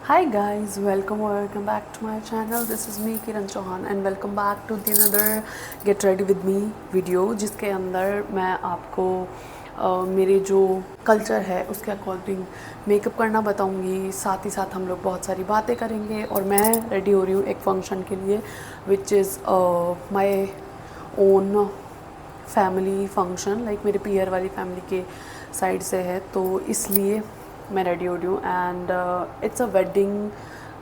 Hi guys, welcome back to my channel. This is me Kiran Chauhan and welcome back to the another Get Ready with Me video जिसके अंदर मैं आपको मेरे जो culture है उसके अकॉर्डिंग मेकअप करना बताऊंगी। साथ ही साथ हम लोग बहुत सारी बातें करेंगे और मैं रेडी हो रही हूँ एक फंक्शन के लिए which is my own family function. Like मेरे पीयर वाली फैमिली के साइड से है तो इसलिए मैं रेडी हो रही हूँ and it's a wedding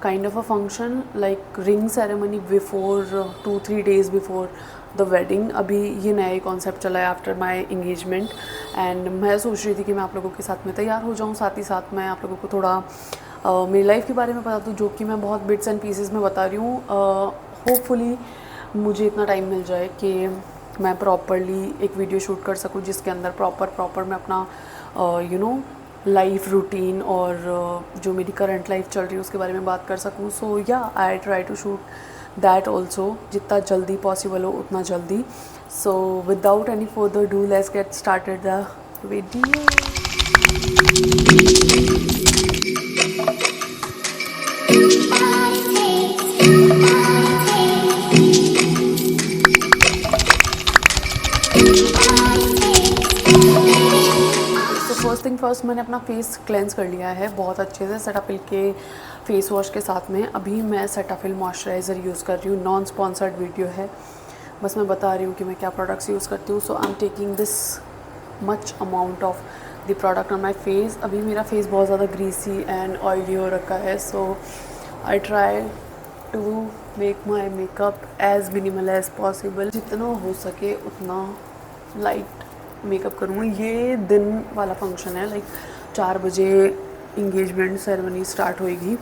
kind of a function like ring ceremony before 2-3 days before the wedding. अभी ये नया ही कॉन्सेप्ट चला है आफ्टर माई इंगेजमेंट एंड मैं सोच रही थी कि मैं आप लोगों के साथ में तैयार हो जाऊँ। साथ ही साथ मैं आप लोगों को थोड़ा मेरी लाइफ के बारे में बता दूँ जो कि मैं बहुत बिट्स एंड पीसेस में बता रही हूँ। होपफुली मुझे इतना टाइम मिल जाए कि मैं प्रॉपरली एक वीडियो शूट कर सकूँ जिसके अंदर प्रॉपर मैं अपना लाइफ रूटीन और जो मेरी करंट लाइफ चल रही है उसके बारे में बात कर सकूँ। So yeah I try to shoot that also जितना जल्दी पॉसिबल हो उतना जल्दी। So without any further do let's get started the video. First thing first मैंने अपना फेस क्लेंस कर लिया है बहुत अच्छे से सेटाफिल के फेस वॉश के साथ में। अभी मैं सेटाफिल मॉइस्चराइज़र यूज़ कर रही हूँ। नॉन स्पॉन्सर्ड वीडियो है, बस मैं बता रही हूँ कि मैं क्या प्रोडक्ट्स यूज़ करती हूँ। So I am taking this much amount of the product on my face. अभी मेरा फेस बहुत ज़्यादा ग्रीसी एंड ऑयली हो रखा है so I try to make my makeup as minimal as possible. जितना हो सके उतना लाइट मेकअप करूँगी। ये दिन वाला फंक्शन है लाइक 4 बजे इंगेजमेंट सेरेमनी स्टार्ट होएगी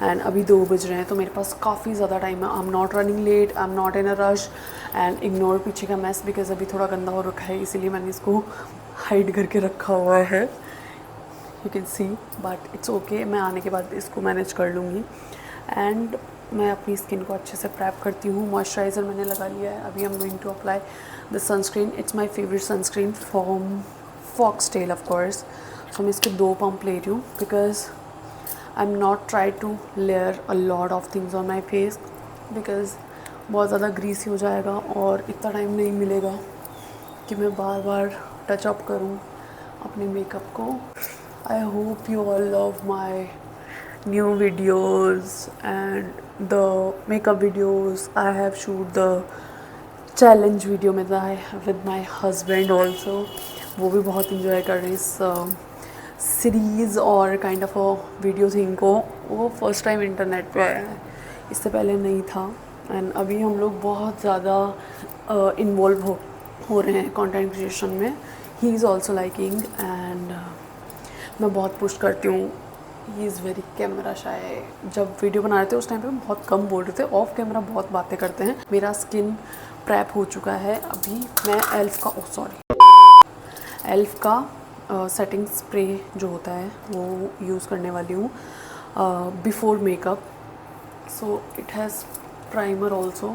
एंड अभी 2 बज रहे हैं तो मेरे पास काफ़ी ज़्यादा टाइम है। I am not running late, I am not in a rush and ignore पीछे का मैस बिकॉज अभी थोड़ा गंदा हो रखा है इसीलिए मैंने इसको हाइड करके रखा हुआ है। You can C but it's okay, मैं आने के बाद इसको मैनेज कर लूँगी। एंड मैं अपनी स्किन को अच्छे से प्रैप करती हूँ। मॉइस्चराइज़र मैंने लगा लिया है। अभी I am going to apply the sunscreen. It's my favourite sunscreen from Foxtale of course. So मैं इसके 2 पंप ले रही हूँ because I am not try to layer a lot of things on my face because बहुत ज़्यादा greasy हो जाएगा और इतना टाइम नहीं मिलेगा कि मैं बार बार टचअप करूँ अपने मेकअप को। I hope you all love my new videos and the makeup videos. I have shoot the challenge video with my husband also. वो भी बहुत enjoy कर रहे हैं इस सीरीज़ और काइंड ऑफ वीडियो थिंग को। वो फर्स्ट टाइम इंटरनेट पे आया है, इससे पहले नहीं था एंड अभी हम लोग बहुत ज़्यादा इन्वॉल्व हो रहे हैं कंटेंट क्रिएशन में। He is also liking and मैं बहुत पुश करती हूँ। He is very camera shy. जब वीडियो बना रहे थे उस टाइम पे बहुत कम बोल रहे थे, ऑफ कैमरा बहुत बातें करते हैं। मेरा स्किन प्रैप हो चुका है। अभी मैं एल्फ का सेटिंग स्प्रे जो होता है वो यूज़ करने वाली हूँ before makeup. So it has primer also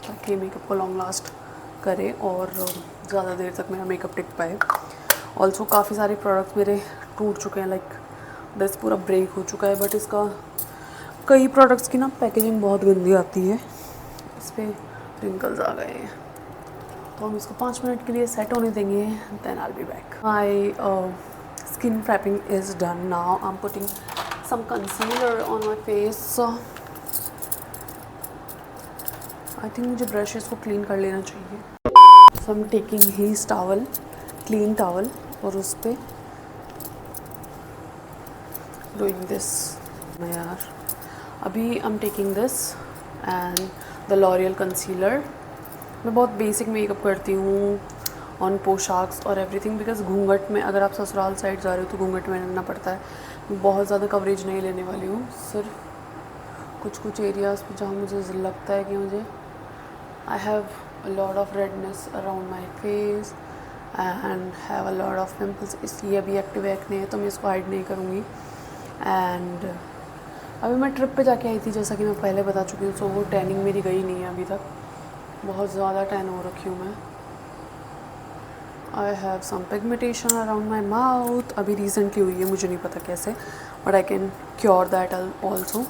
ताकि मेकअप को लॉन्ग लास्ट करे और ज़्यादा देर तक मेरा मेकअप टिक पाए। ऑल्सो काफ़ी सारे प्रोडक्ट्स मेरे टूट चुके हैं, लाइक ड्रेस पूरा ब्रेक हो चुका है। बट इसका कई प्रोडक्ट्स की ना पैकेजिंग बहुत गंदी आती है, इस पर रिंकल्स आ गए हैं तो हम इसको 5 मिनट के लिए सेट होने देंगे। Then I will be back. My skin prepping is done now. I am putting some concealer on my face. I think मुझे ब्रशेस को क्लीन कर लेना चाहिए। So I am taking his towel, clean towel और उस पर doing this. यार अभी I am taking this and the L'Oreal concealer. मैं बहुत बेसिक मेकअप करती हूँ ऑन पोशाक्स और एवरीथिंग बिकॉज घूंघट में अगर आप ससुराल साइड जा रहे हो तो घूंघट में रहना पड़ता है। मैं बहुत ज़्यादा कवरेज नहीं लेने वाली हूँ, सिर्फ कुछ एरियाज़ पे जहाँ मुझे लगता है कि मुझे I have a lot of redness around my face and have a lot of pimples, इसलिए अभी एक्टिव एक्ने है तो मैं इसको हाइड नहीं करूँगी। एंड अभी मैं ट्रिप पे जाके आई थी जैसा कि मैं पहले बता चुकी हूँ। सो वो टैनिंग मेरी गई नहीं है अभी तक, बहुत ज़्यादा टैन हो रखी हूँ मैं। I have some pigmentation around my mouth. अभी रिसेंटली हुई है, मुझे नहीं पता कैसे, but I can cure that also.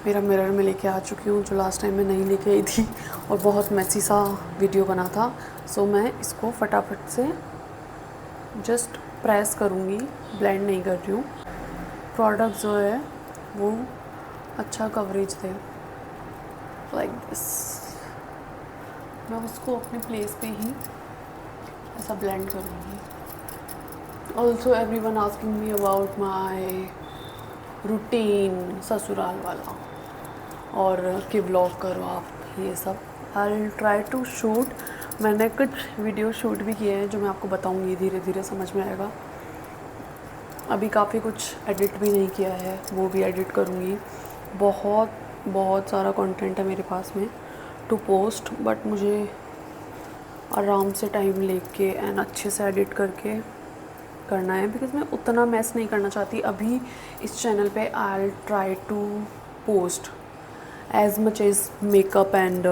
मेरा मिरर में लेके आ चुकी हूँ, जो लास्ट टाइम मैं नहीं लेके आई थी और बहुत मैसी सा वीडियो बना था। सो मैं इसको फटाफट से जस्ट प्रेस करूँगी, ब्लेंड नहीं कर रही हूँ। प्रोडक्ट जो है वो अच्छा कवरेज दे, लाइक दिस। मैं उसको अपने प्लेस पे ही ऐसा ब्लेंड करूँगी। Also everyone asking me about my routine ससुराल वाला, और कि व्लॉग करो आप, ये सब। I will try to shoot. मैंने कुछ वीडियो शूट भी किए हैं जो मैं आपको बताऊंगी, धीरे धीरे समझ में आएगा। अभी काफ़ी कुछ एडिट भी नहीं किया है, वो भी एडिट करूँगी। बहुत सारा कंटेंट है मेरे पास में टू पोस्ट, बट मुझे आराम से टाइम लेके एंड अच्छे से एडिट करके करना है, बिकॉज मैं उतना मैस नहीं करना चाहती अभी इस चैनल पे। I will try to post as much as makeup and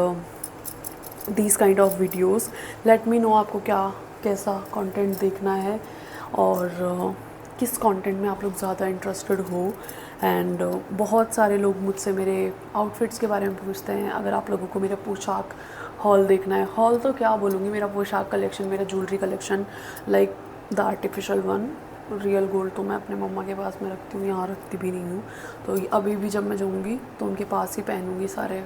these kind of videos. let me know आपको कैसा कंटेंट देखना है और किस कंटेंट में आप लोग ज़्यादा इंटरेस्टेड हो। एंड बहुत सारे लोग मुझसे मेरे आउटफिट्स के बारे में पूछते हैं। अगर आप लोगों को मेरा पोशाक हॉल देखना है, हॉल तो क्या बोलूँगी, मेरा पोशाक कलेक्शन, मेरा jewellery collection, like the artificial one, real gold तो मैं अपने मम्मा के पास में रखती हूँ, यहाँ रखती भी नहीं हूँ। तो अभी भी जब मैं जाऊँगी तो उनके पास ही पहनूँगी सारे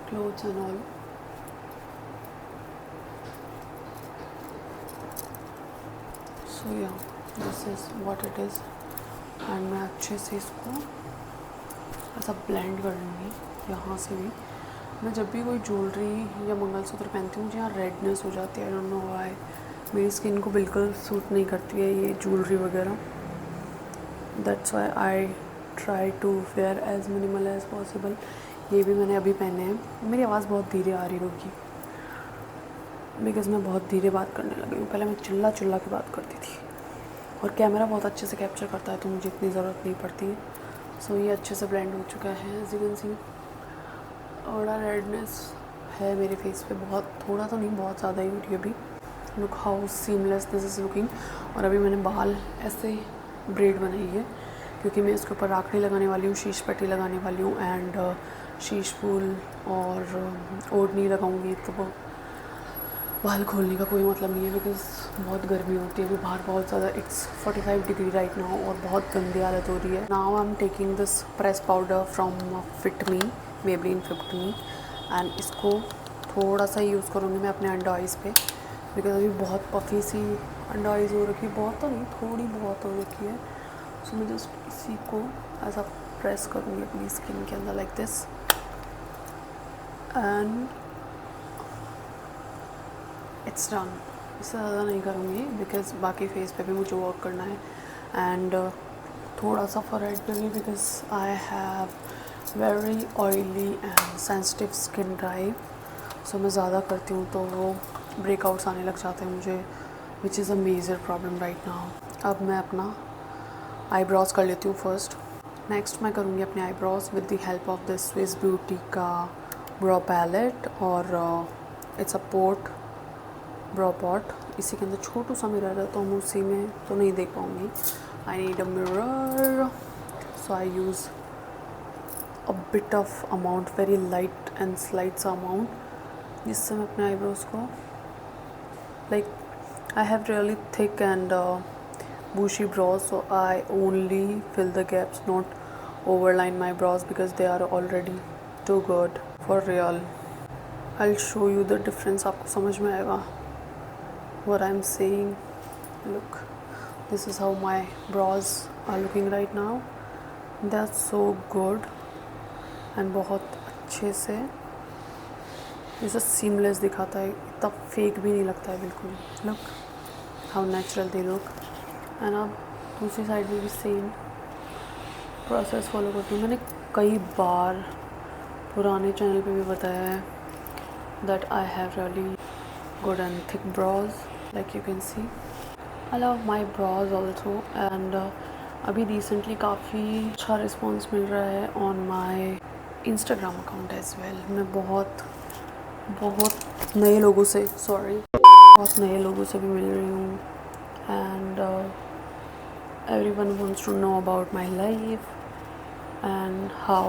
clothes and all. So yeah this is what it is. And मैं अच्छे से इसको ऐसा ब्लेंड कर लूँगी यहाँ से भी। मैं जब भी कोई ज्वेलरी या मंगलसूत्र पहनती हूँ, मुझे यहाँ रेडनेस हो जाती है, आई डोंट नो व्हाई। मेरी स्किन को बिल्कुल सूट नहीं करती है ये ज्वेलरी वगैरह। That's why I try to wear as minimal as possible. ये भी मैंने अभी पहने हैं। मेरी आवाज़ बहुत धीरे आ रही होगी बिकॉज़ मैं बहुत धीरे बात करने लगी हूँ। पहले मैं चिल्ला के बात करती थी और कैमरा बहुत अच्छे से कैप्चर करता है, तो मुझे इतनी ज़रूरत नहीं पड़ती है। सो ये अच्छे से ब्लेंड हो चुका है, एज यू कैन सी। बड़ा रेडनेस है मेरे फेस पे, बहुत, थोड़ा तो नहीं, बहुत ज़्यादा ही हुई अभी। Look how seamless this is looking. और अभी मैंने बाल ऐसे ब्रेड बनाई है क्योंकि मैं इसके ऊपर राखड़ी लगाने वाली हूँ, शीश पट्टी लगाने वाली हूँ एंड शीश फूल और ओढ़नी लगाऊंगी। तो वो बाल खोलने का कोई मतलब नहीं है बिकॉज बहुत गर्मी होती है अभी बाहर, बहुत ज़्यादा। इट्स 45 डिग्री राइट नाउ और बहुत गंदी हालत हो रही है। Now I am taking this press powder from fit me, Maybelline fit me, and इसको थोड़ा सा यूज़ करूँगी मैं अपने अंडर आइज़ पे बिकॉज अभी बहुत पफ़ी सी अंडर आइज़ हो रखी है, बहुत तो नहीं, थोड़ी बहुत हो रखी है। सो मैं जस्ट इसी को ऐसा प्रेस करूँगी अपनी स्किन के अंदर like this, and it's done. इससे ज़्यादा नहीं करूँगी बिकॉज बाकी फेस पे भी मुझे वर्क करना है एंड थोड़ा सा फॉरहेड पे भी because I have very oily and sensitive skin dry. So मैं ज़्यादा करती हूँ तो वो ब्रेकआउट्स आने लग जाते हैं मुझे, which is a major problem right now. अब मैं अपना आईब्रोज कर लेती हूँ फर्स्ट। नेक्स्ट मैं करूँगी अपने eyebrows with the help of this Swiss beauty का ब्रो पैलेट, और it's a port bro pot. इसी के अंदर छोटू सा मिरर है तो हम उसी में तो नहीं देख पाऊँगी। I need a mirror, so I use a bit of amount, very light and slight सा अमाउंट, जिससे मैं अपने आईब्रोज को like I have really thick and bushy brows, so I only fill the gaps, not overline my brows because they are already too good for real. I'll show you the difference, आपको समझ में आएगा what I'm saying. Look, this is how my brows are looking right now. They're so good and बहुत अच्छे से जैसा seamless दिखाता है, इतना फेक भी नहीं लगता है बिल्कुल। Look how natural they look. And अब दूसरी साइड में भी सेम प्रोसेस फॉलो करती हूँ। मैंने कई बार पुराने चैनल पे भी बताया है that I have really good and thick brows, like you can see. I love my brows also and अभी रिसेंटली काफ़ी अच्छा रिस्पॉन्स मिल रहा है on my Instagram account as well. मैं बहुत नए लोगों से बहुत नए लोगों से भी मिल रही हूँ and everyone wants to know about my life and how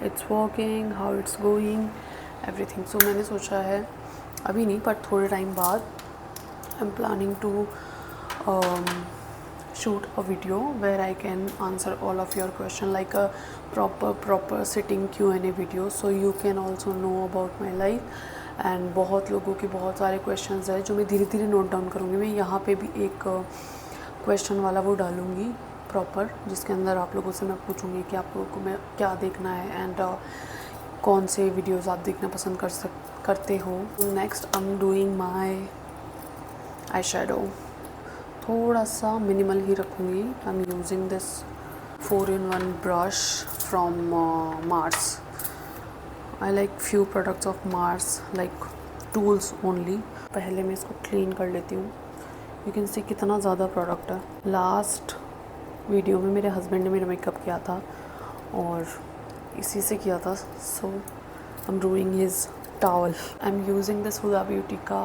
it's working, how it's going, everything. So मैंने सोचा है अभी नहीं पर थोड़े टाइम बाद I'm planning to shoot a video where I can answer all of your question like a proper sitting Q&A video, so you can also know about my life. And बहुत लोगों के बहुत सारे क्वेश्चंस हैं जो मैं धीरे धीरे नोट डाउन करूँगी. मैं यहाँ पे भी एक क्वेश्चन वाला वो डालूँगी प्रॉपर, जिसके अंदर आप लोगों से मैं पूछूँगी कि आप लोगों को मैं क्या देखना है एंड कौन से वीडियोस आप देखना पसंद करते हो. Next I am doing my eye shadow. थोड़ा सा मिनिमल ही रखूँगी. I am using this 4-in-1 brush from Mars. I like few products of Mars, like tools only. पहले मैं इसको क्लीन कर लेती हूँ. You can see कितना ज़्यादा प्रोडक्ट है. लास्ट वीडियो में मेरे हस्बैंड ने मेरा मेकअप किया था और इसी से किया था. So I'm doing his towel. I'm using this Huda Beauty का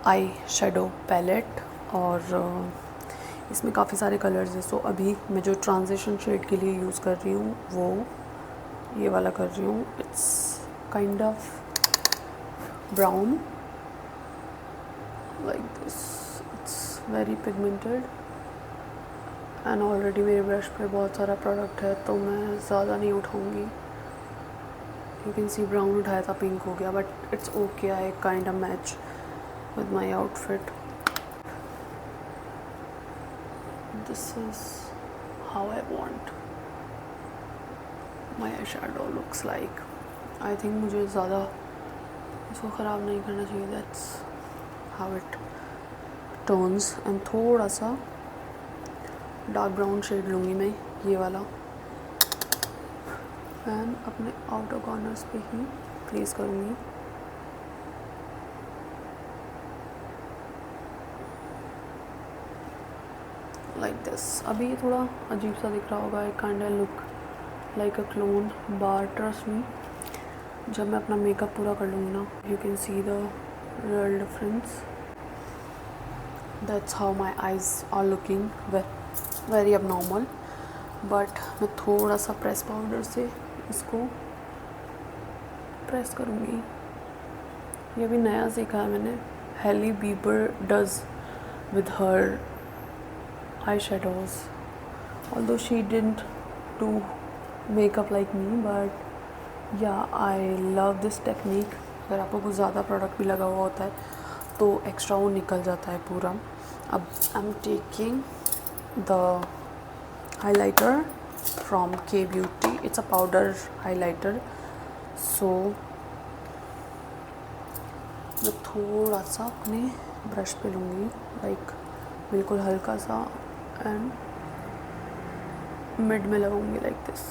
आई शेडो पैलेट और इसमें काफ़ी सारे कलर्स हैं. सो अभी मैं जो ट्रांजिशन शेड के लिए यूज़ कर रही हूँ वो ये वाला कर रही हूँ. It's kind of brown like this. It's very pigmented and already मेरे ब्रश पे बहुत सारा प्रोडक्ट है तो मैं ज़्यादा नहीं उठाऊँगी. यू कैन सी ब्राउन उठाया था, पिंक हो गया, but it's okay. I kind of match with my outfit. This is how I want my eyeshadow looks like. I think मुझे ज़्यादा इसको ख़राब नहीं करना चाहिए. That's how it tones. and थोड़ा सा डार्क ब्राउन शेड लूँगी मैं ये वाला एंड अपने आउटर कॉर्नर्स पे ही प्लेस करूँगी. Like this. अभी ये थोड़ा अजीब सा दिख रहा होगा. एक kind of look like a clone, but trust me जब मैं अपना मेकअप पूरा कर लूँगी ना, you can see the real difference. That's how my eyes are looking very abnormal. But मैं थोड़ा सा प्रेस पाउडर से इसको प्रेस करूँगी. ये भी नया सीखा है मैंने. Hailey Bieber does with her eye shadows, although she didn't do makeup like me, but yeah, I love this technique. अगर आपको कुछ ज़्यादा प्रोडक्ट भी लगा हुआ होता है तो एक्स्ट्रा वो निकल जाता है पूरा. अब I am taking the highlighter from Kay Beauty. It's a powder highlighter. So मैं थोड़ा सा अपने ब्रश पे लूँगी, लाइक बिल्कुल हल्का सा, एंड मिड में लगाऊंगी लाइक दिस.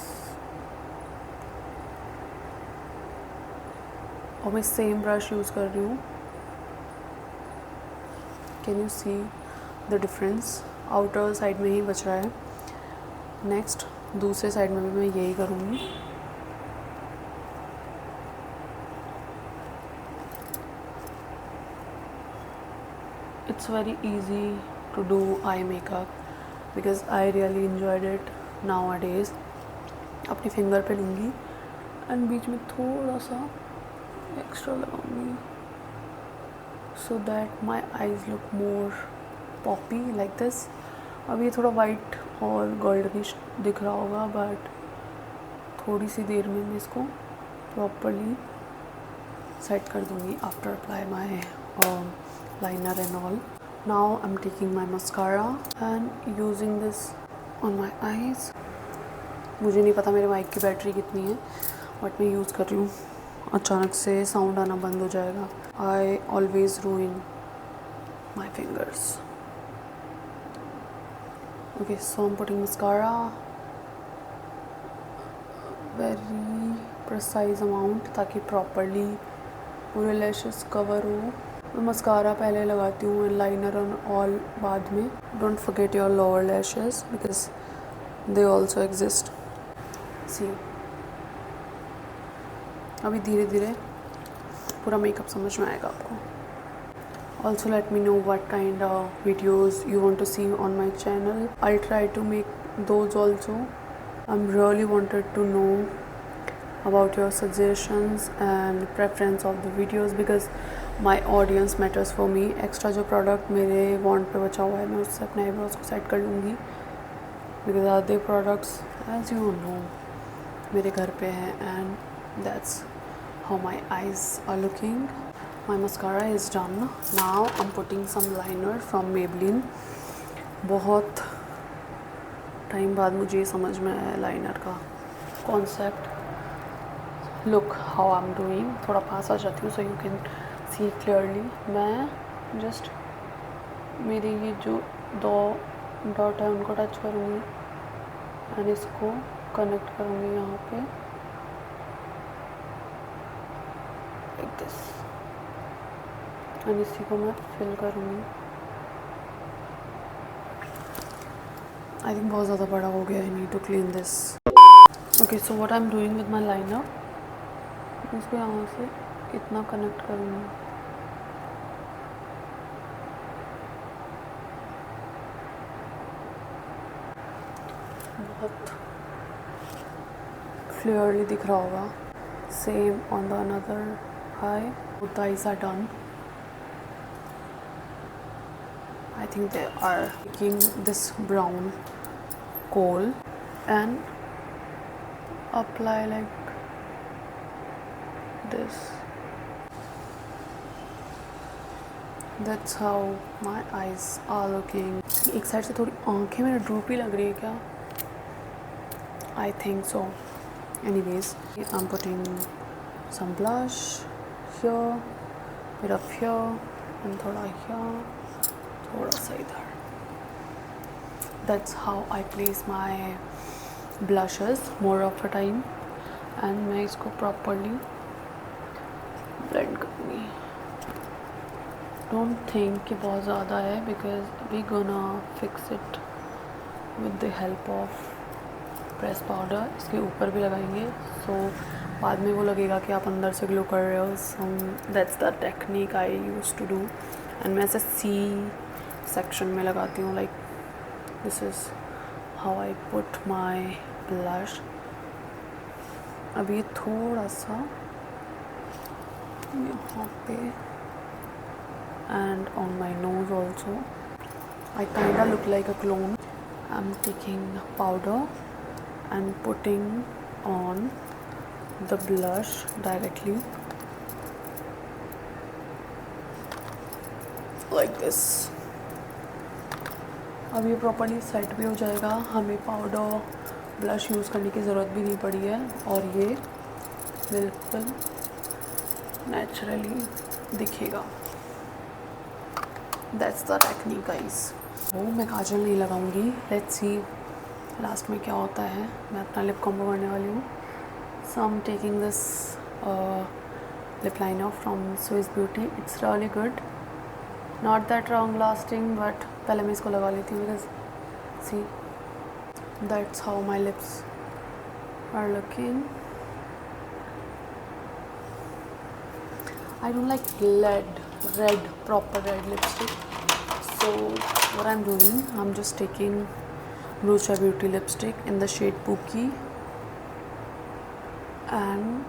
और मैं सेम ब्रश यूज़ कर रही हूँ. Can you see the difference? Outer side में ही बच रहा है. नेक्स्ट दूसरे साइड में भी मैं यही करूँगी. It's very easy to do eye makeup because I really enjoyed it nowadays. अपनी फिंगर पे लूँगी एंड बीच में थोड़ा सा एक्स्ट्रा लगाऊंगी so that my eyes look more poppy like this. अब ये थोड़ा वाइट और गोल्डनिश दिख रहा होगा, बट थोड़ी सी देर में मैं इसको प्रॉपरली सेट कर दूँगी after apply my liner and all. Now I am taking my mascara and using this on my eyes. मुझे नहीं पता मेरे माइक की बैटरी कितनी है, बट मैं यूज़ कर रही हूँ. अचानक से साउंड आना बंद हो जाएगा. I always रूइन my fingers. Okay, so I am putting mascara very precise amount ताकि प्रॉपरली पूरे लैशेस कवर हो. मैं मस्कारा पहले लगाती हूँ एंड लाइनर ऑन ऑल बाद में. Don't forget your lower lashes because they also exist. See अभी धीरे धीरे पूरा मेकअप समझ में आएगा आपको. Also let me know what kind of videos you want to see on my channel. I'll try to make those also. I'm really wanted to know about your suggestions and preference of the videos because my audience matters for me. Extra जो product मेरे want पे बचा हुआ है मैं उससे अपने eyebrows को set कर लूँगी because other products as you know मेरे घर पे हैं and that's how my eyes are looking. My mascara is done. Now I'm putting some liner from Maybelline. बहुत टाइम बाद मुझे समझ में आया लाइनर का concept. Look how I am doing. थोड़ा पास आ जाती हूँ so you can see clearly. मैं जस्ट मेरे ये जो 2 डॉट है उनको टच करूँगी एंड इसको कनेक्ट करूँगी यहाँ पे लाइक दिस एंड इसी को मैं फिल करूँगी. आई थिंक बहुत ज़्यादा बड़ा हो गया. I need to clean this. Okay so what I am doing with my liner. इसको यहाँ से इतना कनेक्ट करूँगी. बहुत क्लियरली दिख रहा होगा. Same on the another I. Both eyes are done. I think they are taking this brown kohl and apply like this. That's how my eyes are looking. एक साइड से थोड़ी आँखें मेरी ड्रूपी लग रही है क्या? I think so. Anyways, I'm putting some blush here, bit of here, and थोड़ा here, थोड़ा सा इधर. That's how I place my blushes more of the time. And मैं इसको properly blend करूँगी. Don't think कि बहुत ज़्यादा है because we gonna fix it with the help of press powder. इसके ऊपर भी लगाएंगे सो बाद में वो लगेगा कि आप अंदर से ग्लो कर रहे हो. So that's the technique I use to do. And मैं ऐसे सी सेक्शन में लगाती हूँ. Like this is how I put my blush. अब ये थोड़ा सा यहाँ पे and on my nose also. I kinda look like a clone. I am taking powder and putting on the blush directly like this. अब ये properly set भी हो जाएगा. हमें पाउडर ब्लश यूज़ करने की ज़रूरत भी नहीं पड़ी है और ये बिल्कुल नेचुरली दिखेगा. That's the technique guys. वो मैं काजल नहीं लगाऊंगी. लेट्स सी लास्ट में क्या होता है. मैं अपना लिप कॉम्बो करने वाली हूँ. So I am taking this lip liner from Swiss Beauty. It's really good. Not that long lasting but पहले मैं इसको लगा लेती हूँ because see that's how my lips are looking. I don't like red proper red lipstick. So what I'm doing, I'm just taking Lucha Beauty lipstick in the shade Pookie and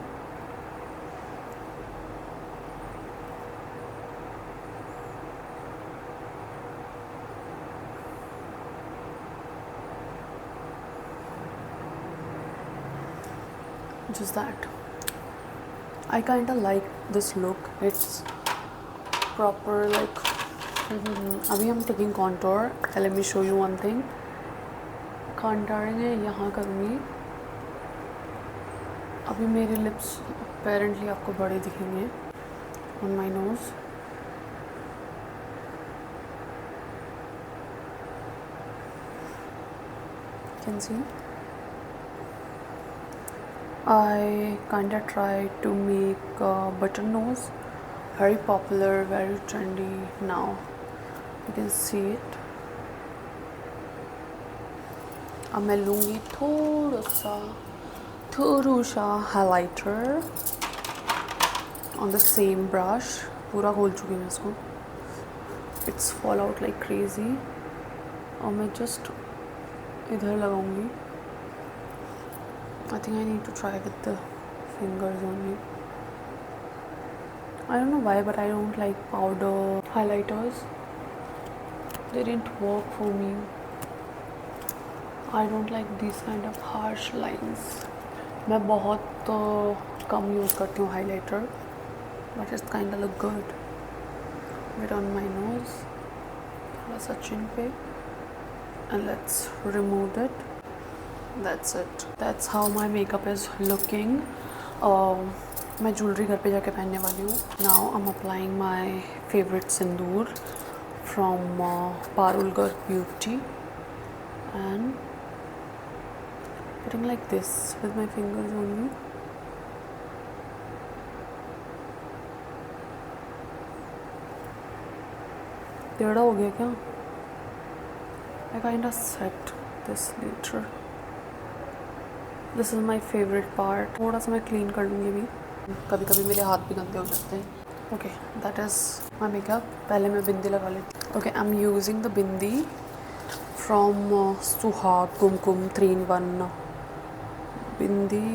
just that. I kinda like this look. It's proper like अभी हम taking contour. Let me show you one thing. Contouring है यहाँ करूँगी. अभी मेरे lips apparently आपको बड़े दिखेंगे on my nose. Can see I kinda try to make a button nose. Very popular, very trendy now. You can see it. अब मैं लूँगी थोड़ा सा highlighter on the same brush. पूरा खोल चुकी हूँ इसको. It's fall out like crazy. और मैं जस्ट इधर लगाऊंगी। I think I need to try with the fingers only. I don't know why, but I don't like powder highlighters. They didn't work for me. I don't like these kind of harsh lines. मैं बहुत कम use करती हूँ highlighter, but it's kind of look good. Bit on my nose, थोड़ा सा chin पे, and let's remove it. That's it. That's how my makeup is looking. मैं jewellery घर पे जाके पहनने वाली हूँ. Now I'm applying my favorite Sindoor from Parulgarh Beauty and putting like this with my fingers only. टेढ़ा हो गया क्या? I kind of set this later. This is my favorite part. थोड़ा सा मैं क्लीन कर लूँगी भी. कभी कभी मेरे हाथ भी गंदे हो जाते हैं. Okay, that is my makeup. पहले मैं बिंदी लगा लेती हूँ. Okay, I'm using the bindi from सुहाग कुमकुम 3-in-1 बिंदी.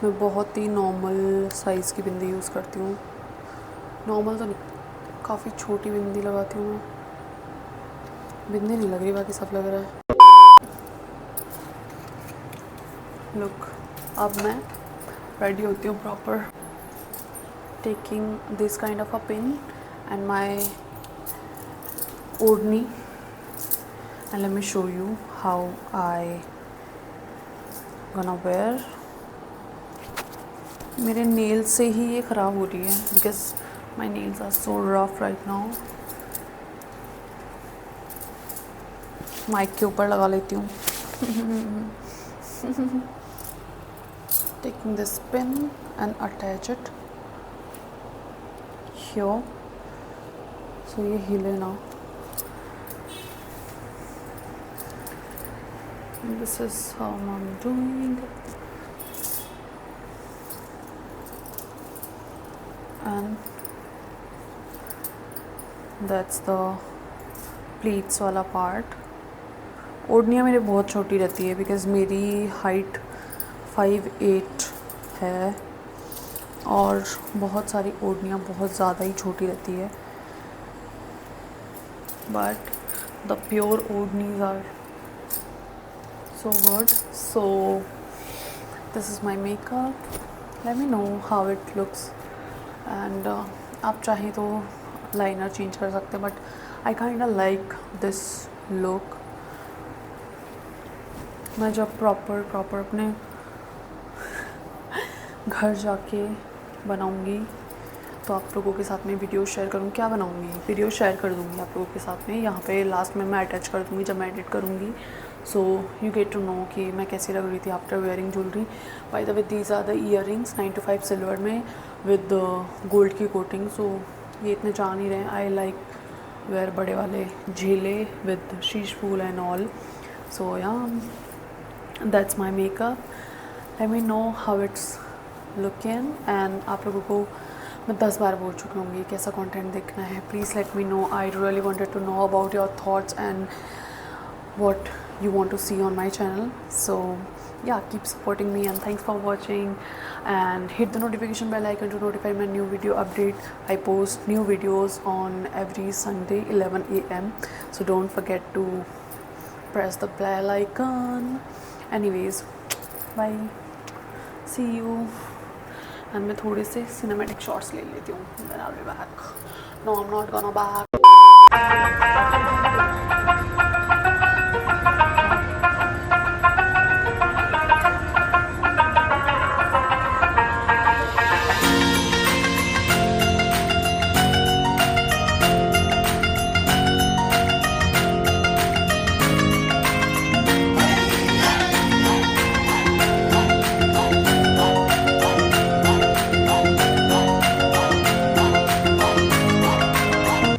मैं बहुत ही नॉर्मल साइज़ की बिंदी यूज़ करती हूँ. नॉर्मल तो नहीं, काफ़ी छोटी बिंदी लगाती हूँ मैं. बिंदी नहीं लग रही, बाकी सब लग रहा है. लुक, अब मैं रेडी होती हूँ proper. Taking this kind of a pin and my odhni and let me show you how I gonna wear. मेरे नेल से ही ये ख़राब हो रही है because my nails are so rough right now. Mic के ऊपर लगा लेती हूँ. Taking this pin and attach it here, so ये हिले ना. And this is how I'm doing, and that's the pleats वाला part. ओढ़नियाँ मेरी बहुत छोटी रहती है बिकॉज़ मेरी हाइट 5'8" है और बहुत सारी ओढ़नियाँ बहुत ज़्यादा ही छोटी रहती है. But the pure odhnis are so good. So this is my makeup. Let me know how it looks. And आप चाहें तो लाइनर चेंज कर सकते हैं, but I kind of like this look. मैं जब प्रॉपर अपने घर जाके बनाऊंगी तो आप लोगों के साथ में वीडियो शेयर करूँगी. क्या बनाऊंगी, वीडियो शेयर कर दूँगी आप लोगों के साथ में. यहाँ पे लास्ट में मैं अटैच कर दूँगी जब मैं एडिट करूँगी. So you get to know कि मैं कैसी लग रही थी after wearing jewellery. By the way, these are the earrings 9-to-5 silver में विद गोल्ड की कोटिंग. सो ये इतने जा नहीं रहे. आई लाइक वेयर बड़े वाले झेले विद शीश fool and all. So yeah that's my makeup. Let me know how it's looking. And आप लोगों को मैं 10 बार बोल चुकी होंगी कैसा कंटेंट देखना है. Please let me know. I really wanted to know about your thoughts and what you want to see on my channel. So yeah, keep supporting me and thanks for watching, and hit the notification bell icon to notify my new video update. I post new videos on every Sunday 11 AM, so don't forget to press the bell icon. Anyways, bye, see you. And मैं थोड़े से cinematic shots ले लेती हूँ, then I'll be back. No, I'm not gonna back.